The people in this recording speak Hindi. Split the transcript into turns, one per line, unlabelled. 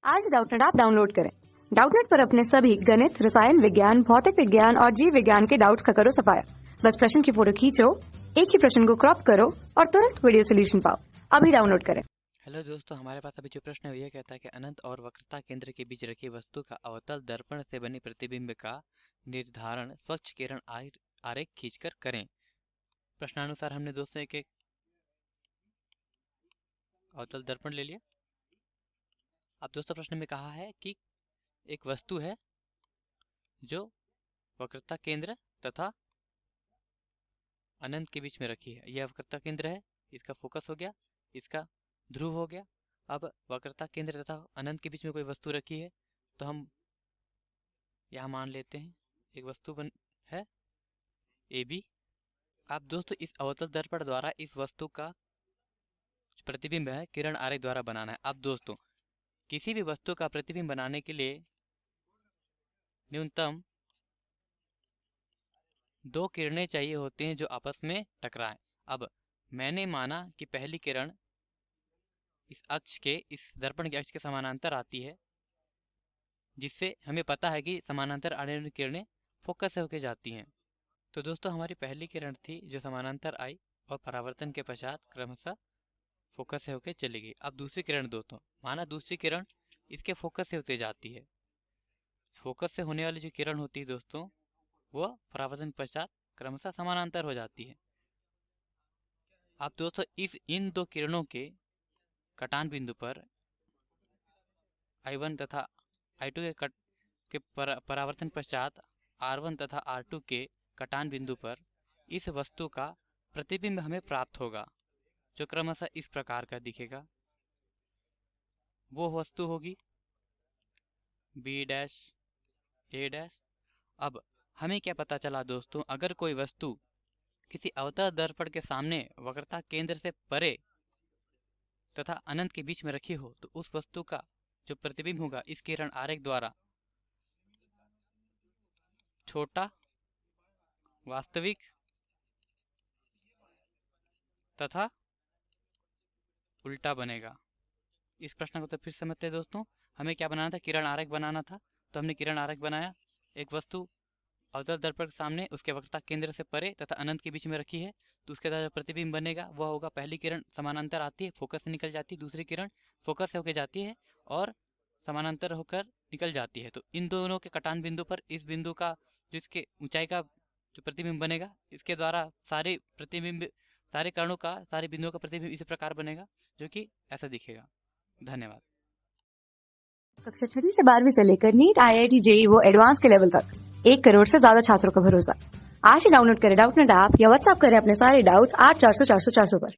आज डाउटनेट ऐप डाउनलोड करें। डाउटनेट पर अपने सभी गणित, रसायन विज्ञान, भौतिक विज्ञान और जीव विज्ञान के डाउट्स का करो सफाया। बस प्रश्न की फोटो खींचो, एक ही प्रश्न को क्रॉप करो और तुरंत वीडियो सोल्यूशन पाओ। अभी डाउनलोड करें।
हेलो दोस्तों, हमारे पास अभी जो प्रश्न है वो ये कहता है कि अनंत और वक्रता केंद्र के बीच रखी वस्तु का अवतल दर्पण से बने प्रतिबिंब का निर्धारण स्वच्छ किरण आरेख खींचकर करें। प्रश्नानुसार हमने दोस्तों एक एक अवतल दर्पण ले लिया। अब दोस्तों प्रश्न में कहा है कि एक वस्तु है जो वक्रता केंद्र तथा अनंत के बीच में रखी है। यह वक्रता केंद्र है, इसका फोकस हो गया, इसका ध्रुव हो गया। अब वक्रता केंद्र तथा अनंत के बीच में कोई वस्तु रखी है तो हम यहाँ मान लेते हैं एक वस्तु है ए बी। अब दोस्तों इस अवतल दर्पण द्वारा इस वस्तु का प्रतिबिंब है किरण आरेख द्वारा बनाना है। अब दोस्तों किसी भी वस्तु का प्रतिबिंब बनाने के लिए न्यूनतम दो किरणें चाहिए होती हैं जो आपस में टकराएं। अब मैंने माना कि पहली किरण इस दर्पण के अक्ष के समानांतर आती है, जिससे हमें पता है कि समानांतर आने वाली किरणें फोकस से होकर जाती हैं। तो दोस्तों हमारी पहली किरण थी जो समानांतर आई और परावर्तन के पश्चात क्रमशः फोकस से होकर चली गई। अब दूसरी किरण दोस्तों, माना दूसरी किरण इसके फोकस से होते जाती है। फोकस से होने वाली जो किरण होती है दोस्तों वह परावर्तन पश्चात क्रमशः समानांतर हो जाती है। अब दोस्तों इन दो किरणों के कटान बिंदु पर I1 तथा I2 के परावर्तन पश्चात R1 तथा R2 के कटान बिंदु पर इस वस्तु का प्रतिबिंब हमें प्राप्त होगा, जो क्रमशः इस प्रकार का दिखेगा। वो वस्तु होगी B डैश A डैश। अब हमें क्या पता चला दोस्तों, अगर कोई वस्तु किसी अवतल दर्पण के सामने वक्रता केंद्र से परे तथा अनंत के बीच में रखी हो तो उस वस्तु का जो प्रतिबिंब होगा इस किरण आरेख द्वारा छोटा, वास्तविक तथा उल्टा बनेगा। इस प्रश्न को तो फिर समझते हैं दोस्तों। हमें क्या बनाना था, किरण आरेख बनाना था। तो हमने किरण आरेख बनाया, एक वस्तु अवतल दर्पण के सामने उसके वक्रता केंद्र से परे तथा अनंत के बीच में रखी है, तो उसके द्वारा जो प्रतिबिंब बनेगा वह होगा, पहली किरण समानांतर आती है, फोकस से निकल जाती है, दूसरी किरण फोकस से होकर जाती है और समानांतर होकर निकल जाती है। तो इन दोनों के कटान बिंदु पर इस बिंदु का जो इसके ऊंचाई का जो प्रतिबिंब बनेगा, इसके द्वारा सारे बिंदुओं का प्रतिबिंब इसी प्रकार बनेगा, जो कि ऐसा दिखेगा। धन्यवाद।
कक्षा 6 से 12वीं से लेकर नीट, IIT, JEE वो एडवांस के लेवल तक 1 करोड़ से ज्यादा छात्रों का भरोसा। आज ही डाउनलोड करें डाउटनेट ऐप या व्हाट्सएप करें अपने सारे डाउट्स 8400 400 400 पर।